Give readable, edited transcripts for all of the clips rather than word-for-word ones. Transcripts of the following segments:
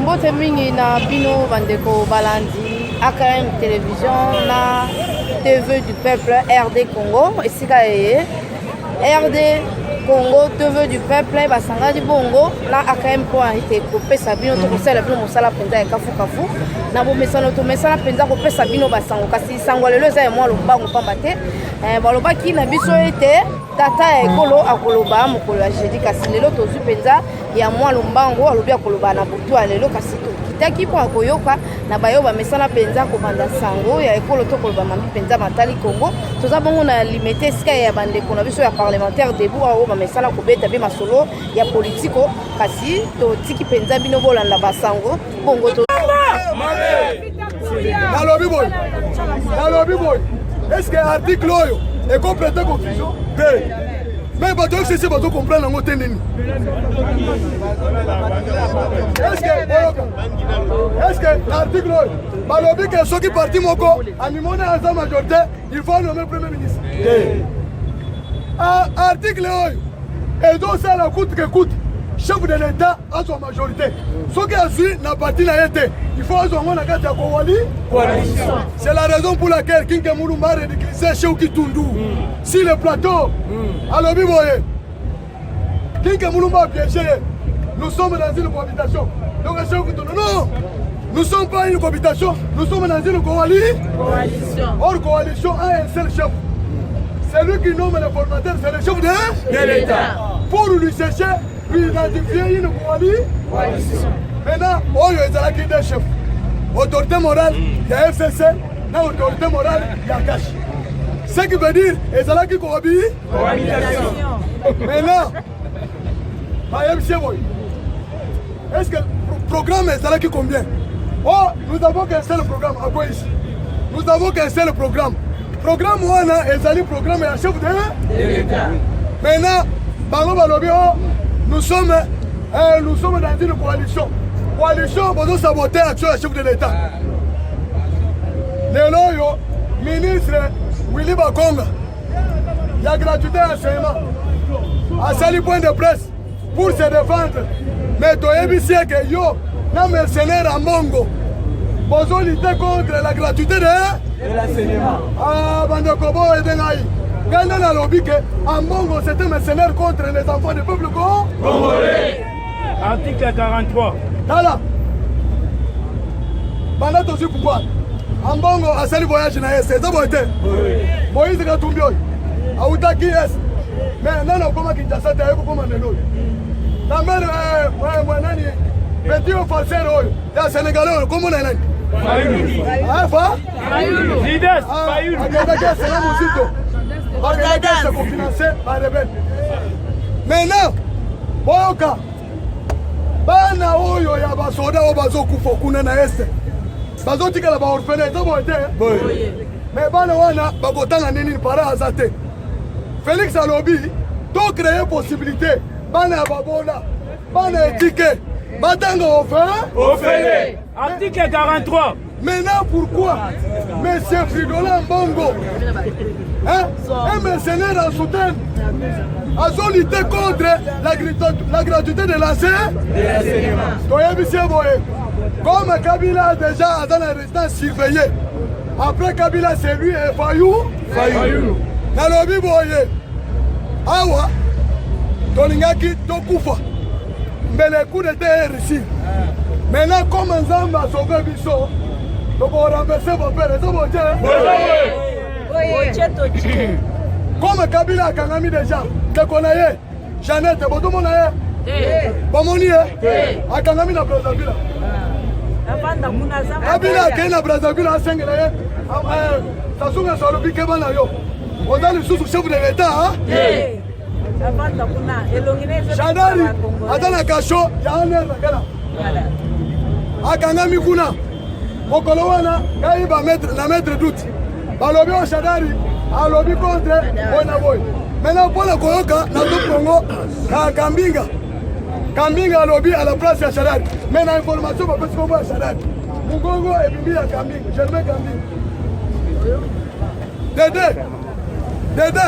Mbote mingi na bino bandeko balandi AKM télévision na TV du peuple RD Congo esika eye RD Congo TV du peuple basangadi bongo na AKM po ite kopesa bino to kosala bino mosala penza ya kafu kafu na bomesano to mesana penza kopesa bino basango kasi sango lelo za mwa lombango pamba te balobaki na biso ete tata ya ekolo akoloba mokolo ya jeudi kasi lelo tozu penza ya mwa lombango alobi akoloba na butu ya lelo kasi kitaki po akoyoka na bayoba mesana penza kobanda sango ya ekolo to koloba mambi penza matali Congo toza bongo na limité esika ya bandeko na biso ya parlementaire debout awo bamesana kobeta be masolo ya politiko kasi totiki penza bino bolanda basango bongo to nalobi boy est-ce que article oyo ekomplete confusion te mais bato oyo sese bato comprendre yango te nini est-ce que article oyo balobi ke soki parti moko animone aza majorité il faut nommer premier ministre article oyo ezosala coûte que coûte chef de l'état azwa majorité soki azwi na parti na ye te il faut azwa ngo na kati ya coalition. C'est la raison pour laquelle Kinge Mulumba a ridiculisé Cheikh Kitundu sur le plateau. Alors biboye Kinge Mulumba a piégé. Nous sommes dans une cohabitation. Donc Cheikh Kitundu non, nous ne sommes pas une cohabitation, nous sommes dans une coalition. Or coalition a un seul chef. C'est lui qui nomme le formateur, c'est le chef de l'État. Pour lui chercher, lui identifier une coalition. Maintenant, Oyo est là qui est chef. Autorité morale, il y a FCC, il y a autorité morale, il y a cash. Ce qui veut dire, il y a là qui cohabite. Maintenant, est-ce que le programme est là qui combien? Oh, nous avons qu'un seul programme. À quoi ici? Nous avons qu'un seul programme. Programme Wana est le programme et la chef de l'État. Maintenant, nous sommes dans une coalition. Coalition pour nous saboter l'action du chef de l'État. Le ministre Willy Bakonga, il y a gratuité à l'enseignement. À sali point de presse pour se défendre. Mais tu as vu que yo, les mercenaires à Mongo, ils ont lutté contre la gratuité de l'enseignement. Ah, Bandekobo et Dengaï. Quand on a lobby que à Mongo, c'était mercenaire contre les enfants du peuple congolais. Article 43. Tala banda tozi pouvoir ambongo asali voyage na yes ça boite Moïse Katumbi autaki yes mais nana koma Kinshasa ta yeko koma nelo na mbele nani petit officer oyo ya Sénégalais komo na nani fa Lides Fayulu akenda c'est la musique bakenda c'est pour financer par rebelle maintenant boyoka bana oyo ya basoda o bazokufa kuna na este bazotikala ba orphelin to boite mais bana wana bakotanga nini para azate Félix alobi to créer possibilité bana ya babona bana etike batanga orphelin article 43. Maintenant pourquoi monsieur Fridola Mbongo un mercenaire en soutien a lutté contre la gratuité de l'enseignement. Comme Kabila a déjà dans la résidence surveillée, après Kabila c'est lui et Fayou. Nalobi boye. Awa, Tolingaki Tokufa. Mais les coups d'été est réussi. Maintenant, comme un zamba a sauvé Bisso, donc on renverser vos pères. Comme Kabila a kangami déjà, tu connais Jeannette, Bomoni, a kangami na Brazzaville. Kabila a kangami na Brazzaville à 5 ans. Sasunga Salobi Kebana yo. On a le sous-chef de l'État. Chadari, Adana Kacho, Yaner Nakala. Akangami Kuna, Mokolowana, Kaiba na maître doute. Balobi au Chadari, a lobby contre Bonaboy. Maintenant, pour la Koyoka, dans le Congo, à Kambinga. Kambinga a lobby à la place de Chadari. Mais l'information va pas se comprendre à Chadari. Mugongo est bimbi à Kambinga. Germain Kambinga. Dédé,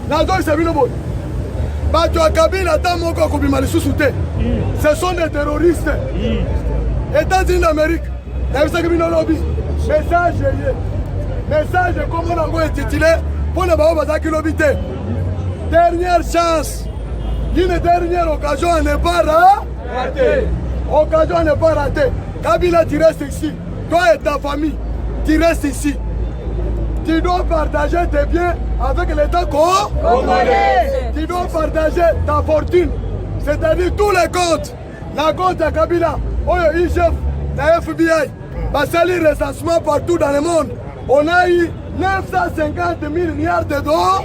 Nazo Sabino Boy. bato ya Kabila ata moko akobima lisusu te. Ce sont des terroristes. États-Unis d'Amérique nayebisaki bino lobi message kombo nango intitulé mpona bao bazalaki lobi te. Dernière chance, une dernière occasion à ne pas rater. Occasion à ne pas rater. Kabila, tu restes ici. Toi et ta famille, tu restes ici. Tu dois partager tes biens avec l'État congolais. Tu dois partager ta fortune, c'est-à-dire tous les comptes. La compte à Kabila, IGF, la FBI, basali recensement partout dans le monde. On a eu 950 000 milliards de dollars.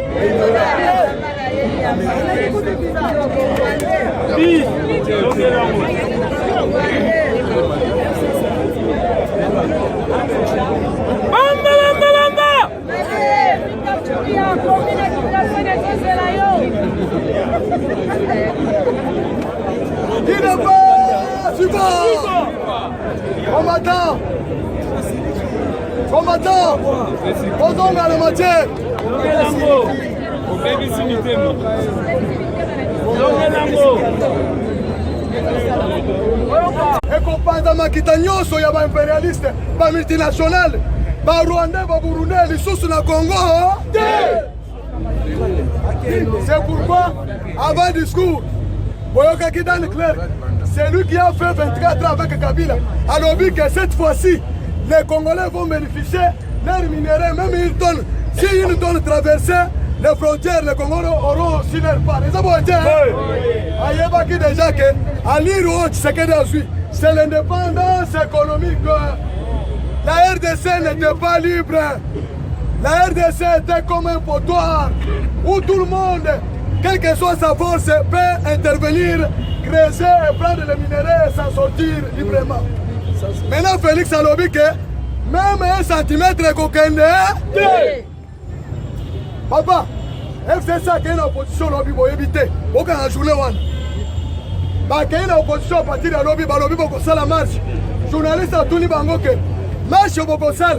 Qui ne pas suivant combattant posons dans le matière ekopanza makita nyonso ya baimpérialiste bamultinationale barwandais baburundais lisusu na Congo. C'est pourquoi avant discours boyokaki dans le clerc, c'est lui qui a fait 24 ans avec Kabila. Alors dit que cette fois-ci les Congolais vont bénéficier d'un minerai, même une tonne. Si une tonne traversée les frontières, les Congolais auront aussi leur part. Ayebaki déjà que à l'Iro, c'est l'indépendance économique. La RDC n'était pas libre. La RDC était comme un potoir où tout le monde, quelle que soit sa force, peut intervenir, creuser et prendre le minerai et s'en sortir librement. Maintenant, Félix a dit que même 1 centimètre de cocaïne. Papa, FCC qui est en opposition, lobby pour éviter. Aucun journée. Qui est en opposition à partir de lobby, lobby pour ça la marche. Journaliste a tout dit que marche pour ça.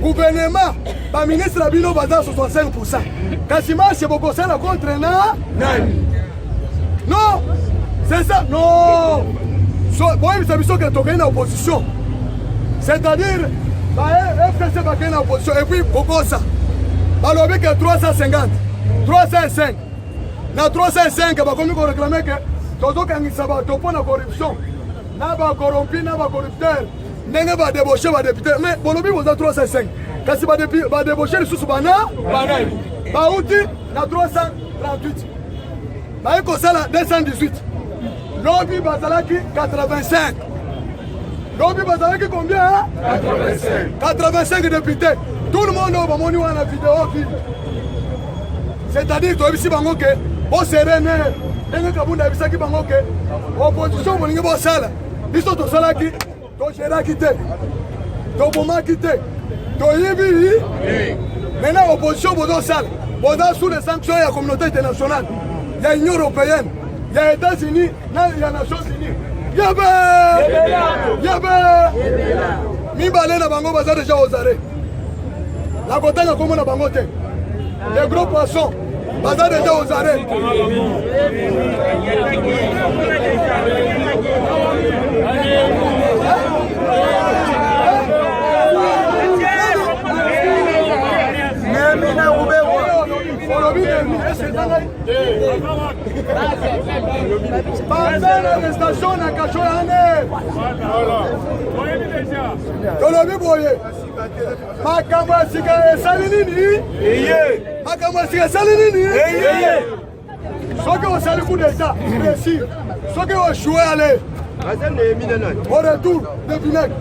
Gouvernement, le ministre Abino Baza 65%. Quand il marche pour ça contre non, c'est ça. Non. Bon, il s'est que tu es en opposition. C'est-à-dire, FCC va en opposition. Et puis, pourquoi ça? Alors, avec 350, 305. Dans 305, comme on réclame que tu as la corruption. Na ba corrompu, na ba corrupteur. N'est pas débauché, va député. Mais bon, vous avez 305. Quand il va débaucher les sous-bana, va outil, na 338. Va écouter la 218. Lobby Bazalaki 85. Lobby Bazalaki combien? 85 députés. Tout le monde a monté la vidéo. C'est-à-dire que tu as vu que bon sereine, dès que vous avez vu que l'opposition vous avez sala. Ils sont au salaki, tu gères quitté, tu bomba quitté, tu yibi. Maintenant l'opposition vous avez sala. Vous êtes sous les sanctions de la communauté internationale. Il y a l'Union européenne. Il y a les États-Unis, il y a les Nations Unies. Yabé! Mibale na bango baza déjà aux arrêts. La côté na komo na bango te. Les gros poissons baza déjà aux arrêts. L'arrestation na Kachoyane. Tolobi boye. Makambo sika esali nini? Makambo sika esali nini? Soki osali coup d'état, précis. Soki oshué aller. Au retour de vinaigre.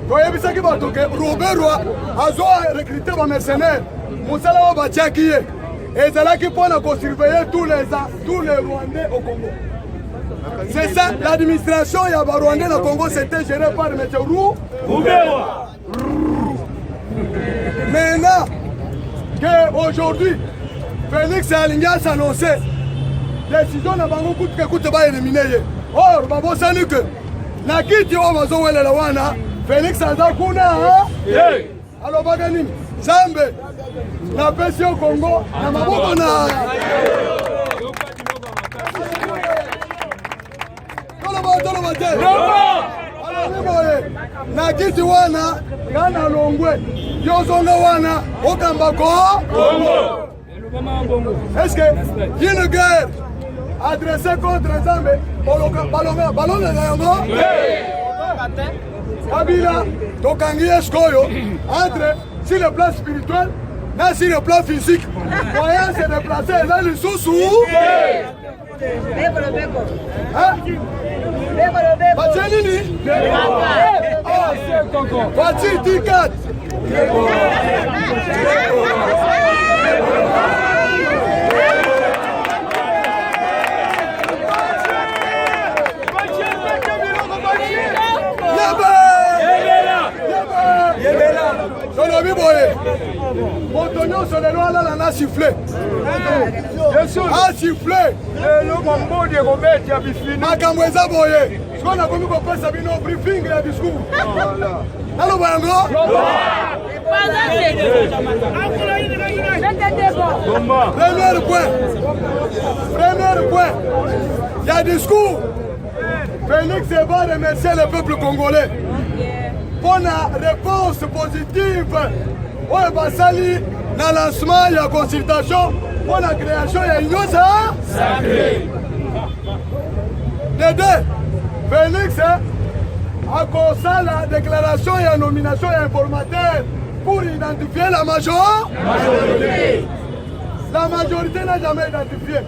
toyebisaki bato ke Robert Roy azo recruter ba mercenaires musala wa batiaki ye ezalaki mpona kosurveiller tous les Rwandais au Congo. C'est ça, l'administration ya ba Rwandais na Congo c'était géré par M. Robert Roy. Maintenant que aujourd'hui Félix Alingas annoncé décision na bango kutu ba éliminer ye. Or babosani que na kiti o bazo welela wana Félix aza kuna alors baganini Zambe na pesi au Congo na maboko na na kiti wana kana longwe yozonga wana okambako est-ce que une guerre adressée contre Nzambe balonga yango Kabila tokangi eskoyo entre sur le plan spirituel na sur le plan physique moyen se déplacer là le sous Bachelini voiture T4 Motonio sur les lois là, on a sifflé. A sifflé. Makamweza boye. Ce qu'on a commis comme ça, c'est un briefing et un discours. Allô, Bango? Premier point. Il y a discours. Félix va remercier le peuple congolais pour la réponse positive. Ouais, basali na lancement ya consultation pour la création ya Nyosa sacré. Deux, Félix a causé la déclaration et la nomination et informateur pour identifier la majorité. La majorité n'a jamais identifié.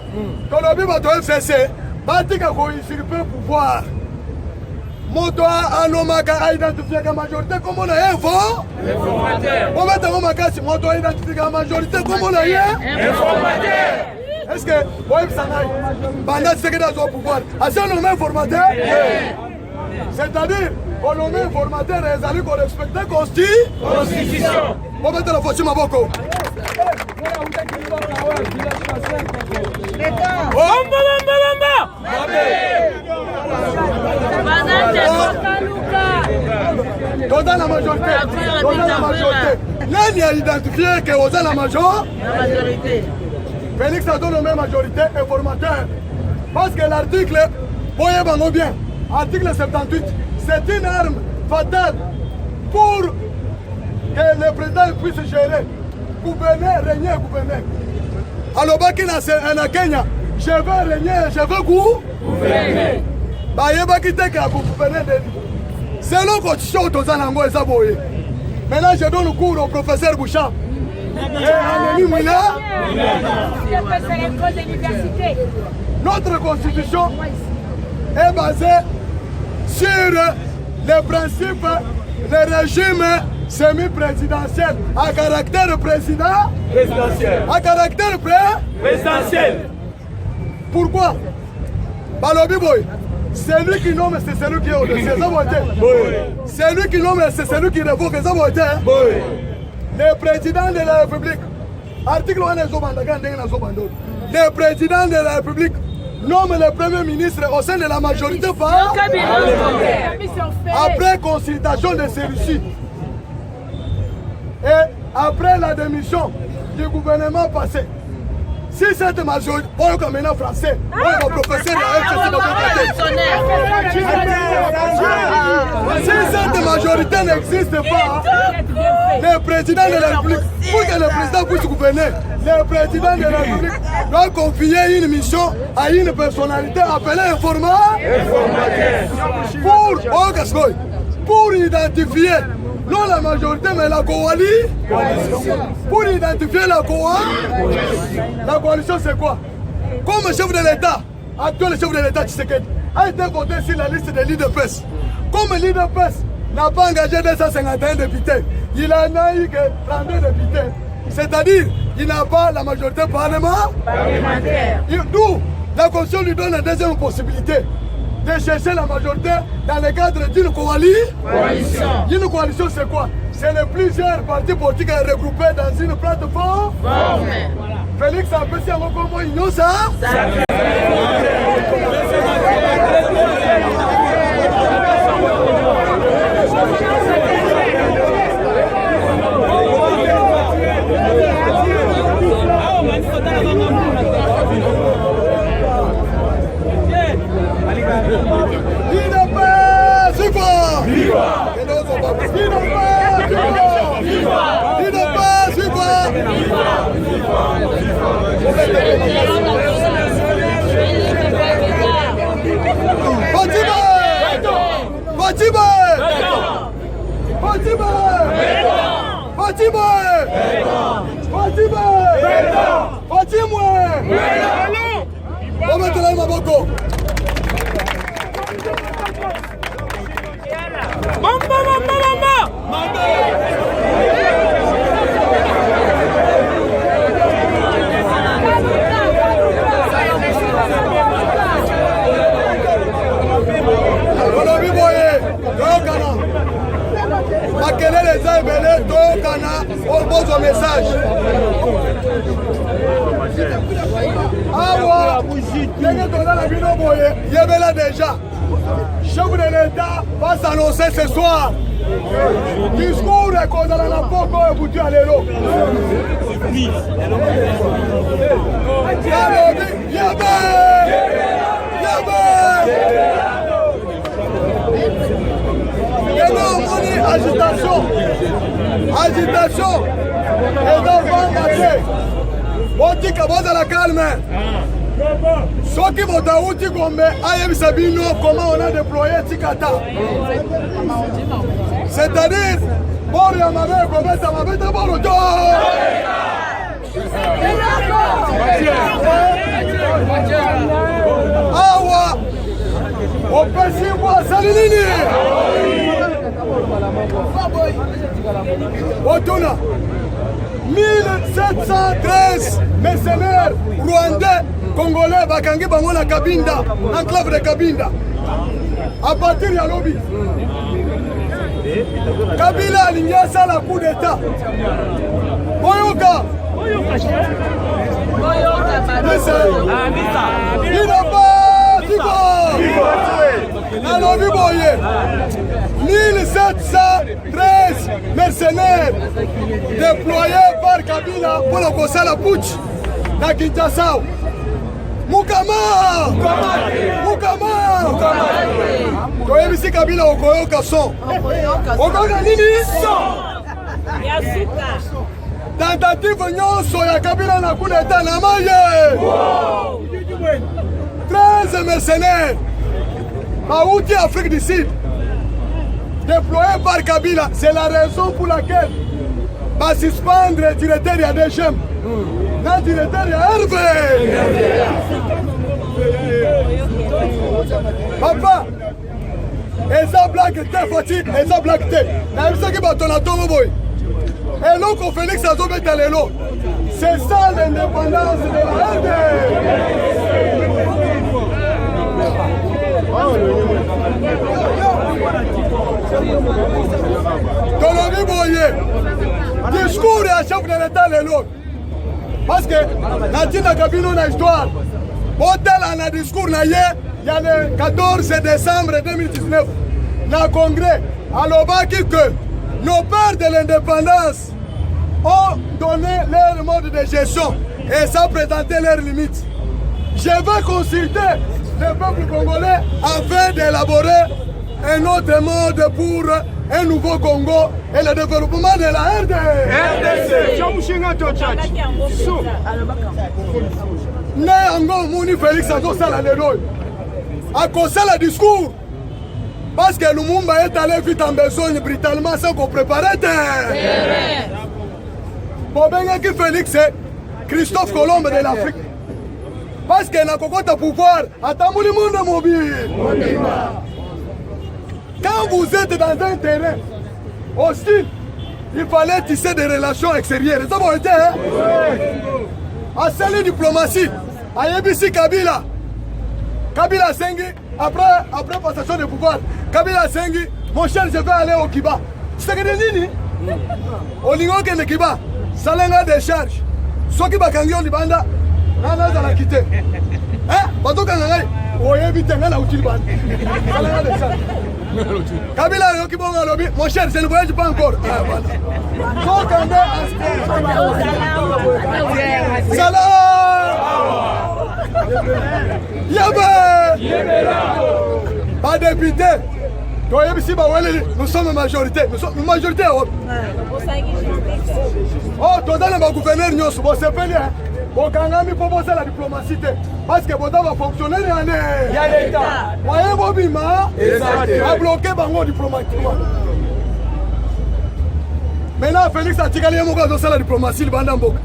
Quand on dit que FCC, Batika a usurpé pouvoir. Moto anomaka a identifié la majorité comme on a info. Informateur. On met en makasi moto a identifié la majorité comme on a informateur. Est-ce que Boïb Sanaï, Banda c'est dans son pouvoir. Est-ce qu'on nomme informateur? C'est-à-dire qu'on nomme informateur et les qu'on respecte la Constitution. On met la voiture Maboko. Dans la majorité. L'un a identifié que vous avez la majorité. Félix a donné la majorité informateur. Parce que l'article, voyez bien, article 78, c'est une arme fatale pour que le président puisse gérer, gouverner, régner, gouverner. Alors, en Kenya, je veux régner, je veux gouverner. C'est la constitution de Zanango et Zaboye. Maintenant, je donne le cours au professeur Bouchard. Notre constitution est basée sur les principes du régime semi-présidentiel à caractère présidentiel. À caractère présidentiel. Pourquoi? Balobi Boy, c'est lui qui nomme, c'est celui qui est au-dessus. C'est lui qui nomme, c'est celui qui révoque. Le président de la République, article 1 le président de la République nomme le premier ministre au sein de la majorité par après consultation de celui-ci et après la démission du gouvernement passé. Si cette majorité, on est comme un français, on est un professeur de si cette majorité n'existe pas, le président de la République, pour que le président puisse gouverner, le président de la République doit confier une mission à une personnalité appelée informateur pour identifier non la majorité mais la coalition. Pour identifier la coalition c'est quoi? Comme chef de l'État, actuel chef de l'État Tshisekedi a été voté sur la liste des leaders PES. Comme leader PES n'a pas engagé 251 députés, il en a eu que 32 députés. C'est-à-dire il n'a pas la majorité parlementaire. D'où la Constitution lui donne la deuxième possibilité de chercher la majorité dans le cadre d'une coalition. Une coalition c'est quoi? C'est les plusieurs partis politiques regroupés dans une plateforme. Félix a appelé un mot comme Ignosa. Fatima! Fatima! Fatima! Fatima! Fatima! On met là Maboko. Makelele eza ebele toyokana obozwa message awa ndenge tozala bino boye yebela déjà chef de l'État va s'annoncer ce soir discours ekozala na poko ebutu ya lelo yebe agitation et donc botika bozala calme soki botauti Gombe ayebisa bino comment on a déployé Tikata, c'est-à-dire bor ya mabe kobeta mabeta boro to awa opesi mwasali nini Otuna 1713 mercenaires rwandais congolais bakangi bango na Kabinda, enclave de Kabinda. À partir ya lobby Kabila alingi asala coup d'état. Boyoka alobi boye 1713 mercenaires déployés par Kabila pour le kosala putsch na Kinshasa. Mukama toyebisi Kabila okoyoka son okoyoka nini tentative nyonso ya Kabila na coup d'état na maye 13 mercenaires Maouti Afrique du Sud déployés par Kabila. C'est la raison pour laquelle va suspendre le directeur de DGM, le directeur de RV. Papa, eza blague te Fati, eza blague te. Na bisa ki bato na tongo boy. Et donc on Félix azobeta lelo. C'est ça l'indépendance de la RV. Tolobi boye discours ya chef de l'État lelo parce que natina kabino na histoire botela na discours na ye ya le 14 décembre 2019 na congrès alobaki que nos pères de l'indépendance ont donné leur mode de gestion et ça présentait leurs limites. Je vais consulter le peuple congolais afin d'élaborer un autre mode pour un nouveau Congo et le développement de la RDC. Ne ango muni Félix azosala lelo akosala discours parce que Lumumba est allé vite en besogne brutalement sans qu'on préparait terre. Bobengaki Félix c'est Christophe Colomb de l'Afrique. Parce que na kokota pouvoir atambuli monde mobile. Quand vous êtes dans un terrain hostile, il fallait tisser des relations extérieures. Ça va être, hein? À celle diplomatie, à Yebisi Kabila. Kabila Sengi, après passation de pouvoir, Kabila Sengi, mon cher, je vais aller au Kiba. Tu sais que c'est nini? Au Lingo que le Kiba, Salenga décharge. Soit qui va kangion libanda, nana za la quitter. Hein? Bato kangai, oye bitanga la utile bande. Salenga décharge. Kabila yoki bonga lobi, mon cher, je ne voyage pas encore. Salam! Yabé! Pas député. Nous sommes majorité. Nous sommes majorité. Oh, toi dans le gouverneur, nous sommes pas. bokangami mpo bosala diplomatie te parce que bota bafonctionnaire ya leta moyen bobima babloke bango diplomatiquement. Maintenant Félix atikali ye moko azosala diplomatie libanda mboka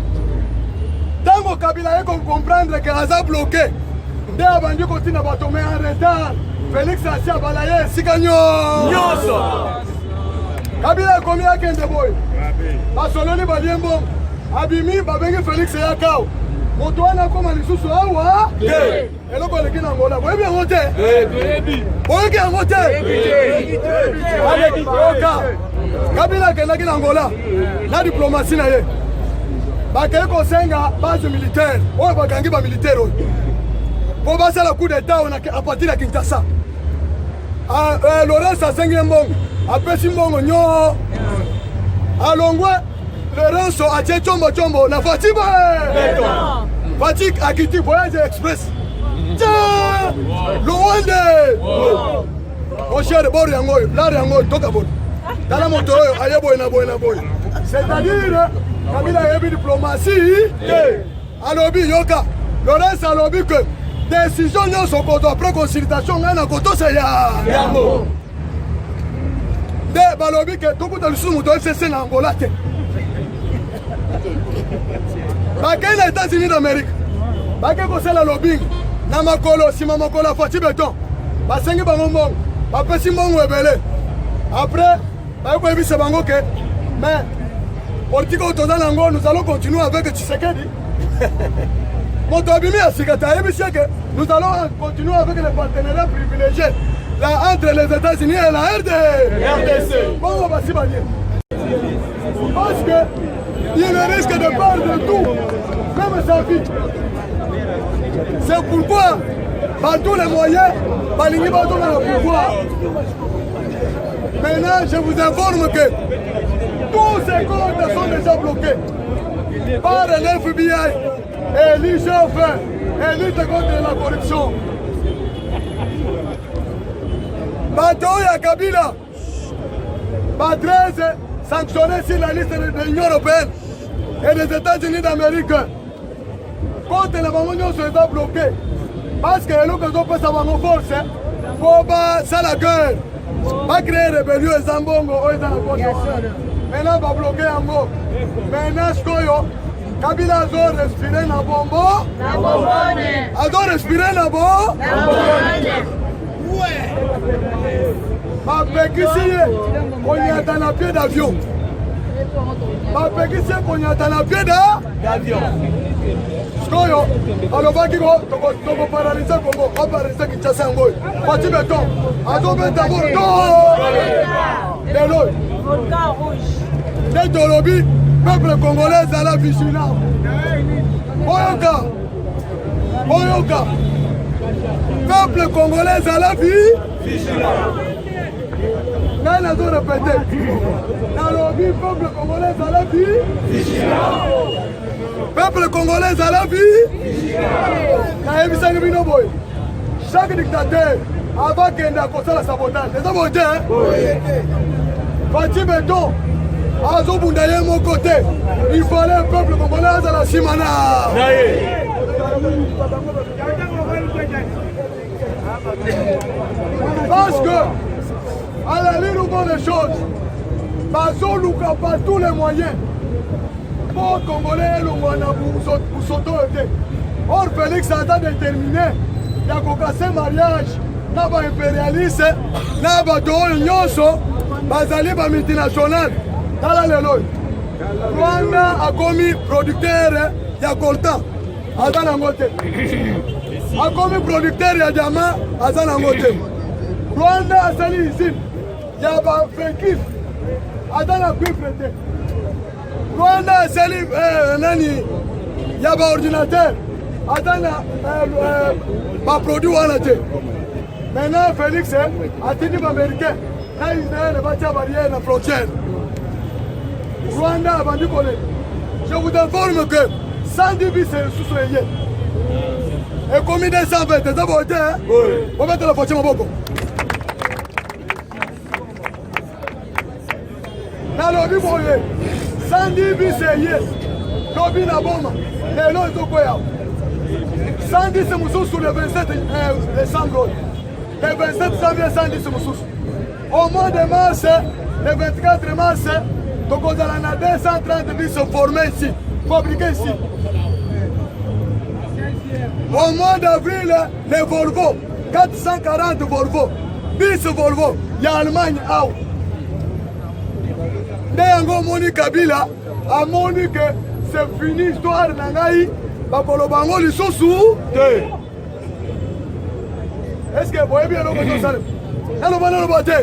ntango Kabila ye comprendre ke aza bloqué nde abandi kotina bato me en retard. Félix asi abala ye esika nyonso Kabila akomi akende boye basololi balie mbongo abimi babengi Félix eyakao moto wana akoma lisusu awa eloko eleki na Angola boyebi yango te boyoki yango te Kabila akendaki na Angola na diplomatie na ye bakei kosenga base militaire oyo bakangi bamilitaire oyo mpo basala coup d'état a partir ya Kinshasa. Laurence asengi mbongo apesi mbongo nyo alongwe Lorenzo atie chombo na Fatigue akiti voyage express Luwande oshere bori yango lari yango toka bori tala moto oyo aye boye na boye c'est-à-dire Kabila yebi diplomatie alobi yoka Lorenzo alobi que décision nyonso koto après consultation ngai na koto se yango nde balobi ke tokuta lisusu moto FCC na Angola te bakei na États-Unis d'Amérique bakei kosala lobbying na makolo nsima mokolo ya Fati Beton basengi bango mbongo bapesi mbongo ebele après baye koyebisa bango ke mais politique oyo toza nango nous allons continuer avec Tshisekedi moto abimi ya sika te ayebisi ke nous allons continuer avec les partenariats privilégiés là entre les États-Unis et la RDC bongo basi balie parce que il risque de perdre tout, même sa vie. C'est pourquoi, par tous les moyens, Balingi va donner le pouvoir. Maintenant, je vous informe que tous ces comptes sont déjà bloqués par l'FBI et l'IGF et lutte contre la corruption. Batoya Kabila, Badreze, sanctionné sur la liste de l'Union européenne et des États-Unis d'Amérique. Contre les mamans sont bloqués. Parce que nous avons fait ça force pour ça la guerre. Pas créer rébellion et Zambongo ou dans la côte. Maintenant, on va bloquer en gros. Maintenant, ce Kabila a respiré dans le bombo. A respiré dans le bombo. Mapekisi konyata na pied d'avion. Mapekisi konyata na pied d'avion. Skoyo alobaki ko toko paraliser Congo, ko paraliser Kinshasa ngoy. Fati Beton azobeta borto. Lelo. Volcan rouge. Les Dolobi, peuple congolais à la vigilance. Boyoka. Peuple congolais à la vie. Là, nous avons répété. Dans le peuple congolais à la vie. Peuple congolais à la vie. Chaque dictateur, avant qu'il ait causé la sabotage, les hommes ont dit, Fati Beton, à Zobundaye, mon côté, il fallait un peuple congolais à la Simana. Parce que, à la ligne des choses, Bazo Luka par tous les moyens pour Congolais le Rwanda pour s'auto-aider. Or, Félix a déterminé il y a cassé mariage, n'a pas impérialiste, n'a pas d'union, Bazali ba multinational. Dans la Lelo, Rwanda a commis producteur il y a Coltan, à Zanangote. A commis producteur il y a Diamant, à Zanangote. Rwanda a sali ici. Il y a un fékif. Attends la cuivre. Rwanda a sali nani. Il y a un ordinateur. Attends la produit Wanate. Maintenant Félix a tenu l'américain. Là Israël va tirer barrière la frontière. Rwanda a vendu coller. Je vous informe que 110 bis sous-soyez. Et combien de 120, t'es d'abord été, hein? Oui. On va mettre la photo à Maboko. Dans le lobby, 110 bis, lobby na bomba. lelo ezokwea 110 mosusu le 27 décembre, le 27 janvier 110 mosusu. Au mois de mars, le 24 mars, donc on a 230 bus formés ici, fabriqués ici. Au mois d'avril, les Volvo, 440 Volvo, 10 Volvo, il y a Allemagne. Ndeyango moni Kabila, a moni que c'est fini l'histoire de Nangaï, Bakolobango Lissousou. Est-ce que vous voyez bien le côté salé? Alors, on va le battre.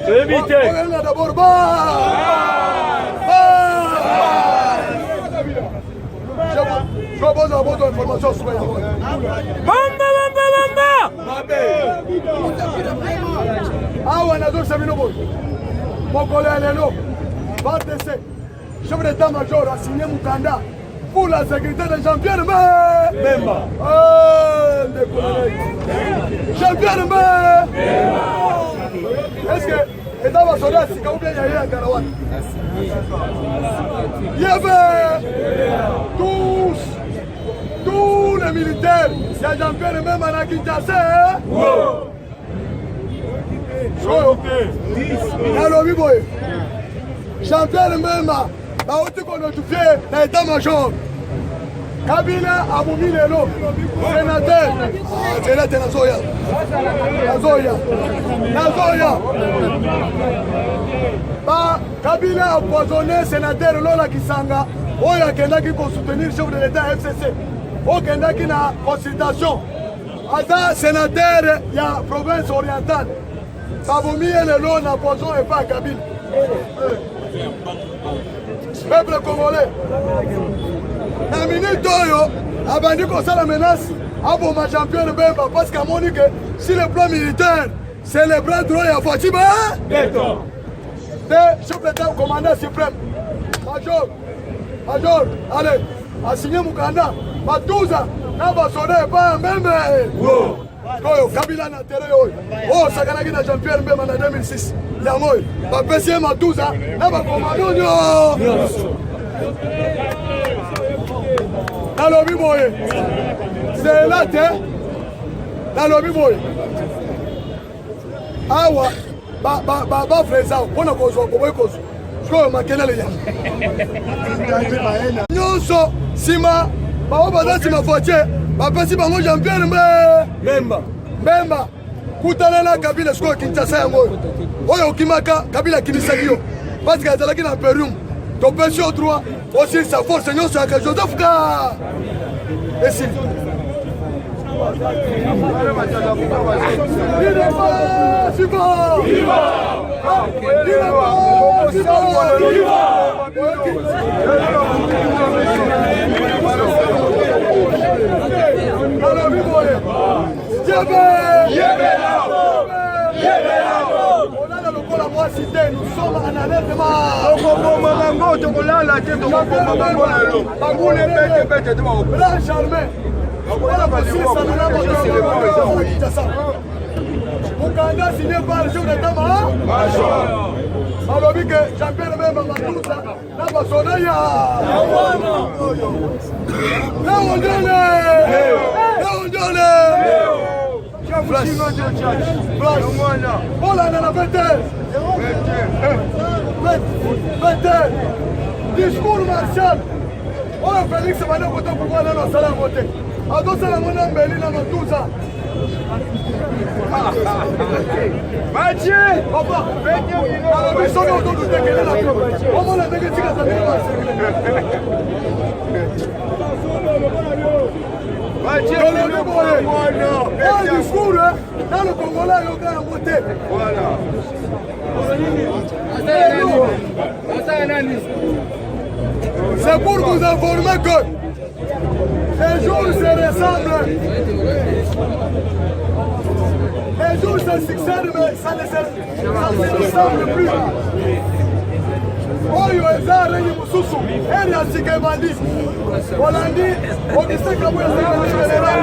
Évitez. On va d'abord je propose à votre information sur Bamba. Ah, on a deux samino boy. Mon collègue Leno, VARDC, chef d'état-major a signé Mukanda pour la sécurité de Jean-Pierre Mbemba. Jean-Pierre Mbemba. Est-ce que l'état va sonner à Sika ou bien il y a eu un Garawat? Il y avait tous les militaires. Il y a Jean-Pierre Mbemba à Kinshasa. Nalobi boy. Jean-Pierre Mbemba baoti ko notifié na état-major. Kabila abumi lelo sénateur. Sénateur Nazoya. Ba Kabila a empoisonné sénateur Lola Kisanga. Oyo akendaki ko soutenir chef de l'État FCC. Okendaki na consultation. Aza sénateur ya province orientale. Babumi lelo na poison et pas Kabila. Peuple congolais. La minute oyo abandi kosa la menace aboma Jean-Pierre Mbemba parce qu'à mon que si le plan militaire c'est le bras droit à Fatiba chef d'état commandant suprême major allez a signé Mukanda Batouza na basone pas même oyo Kabila na terre oyo sakanaki na Jean-Pierre Mbemba na 2006 yango oyo bapesi ye Batouza na bakomando nyonso. Nalobi boye, c'est là Nalobi boye. Awa, ba freza, on a cause au cause. Je makena le ya. Nyonso sima, ba obada sima voiture, ba pesi bango Jean-Pierre Mbemba. Kutana na Kabila sko Kinshasa yango. Oyo kimaka Kabila kinisaki yo. Parce que azalaki na Perum. To pesi au droit. Aussi sa force nyonso ya Joseph Ka. Esi. Nous sommes en alertement. Mukanda signé par le chef d'état-major. Alors que Jean-Pierre Mbemba Batouza na basonaya. Voilà dans la bête. Discours martial. Oh Félix Mane koto pouvoir na sala voter. Ado sala mona mbeli na Batouza. Mathieu, papa, mais son nom de dégainer la troupe. On va la dégainer la Mathieu, le discours, dans le Congolais, il y a un voté. Voilà. C'est pour vous informer que les jours se ressemblent. Les jours se succèdent, mais ça ne se ressemble plus. Oyo ezara ni mususu, eri asike bandi. Holandi, Augustin Kabila général.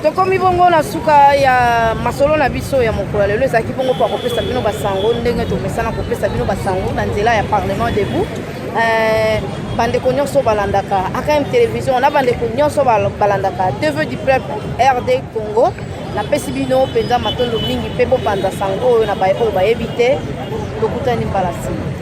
tokomi bongo na suka ya masolo na biso ya mokolo lelo ezalaki bongo mpo kopesa bino basango ndenge tomesana kopesa bino basango na nzela ya parlement debout bandeko nyonso balandaka AKM télévision na bandeko nyonso balandaka TV du peuple RD Congo napesi bino mpenza matondo mingi mpe bopanza sango oyo na bayebi te tokutani mbala nsima.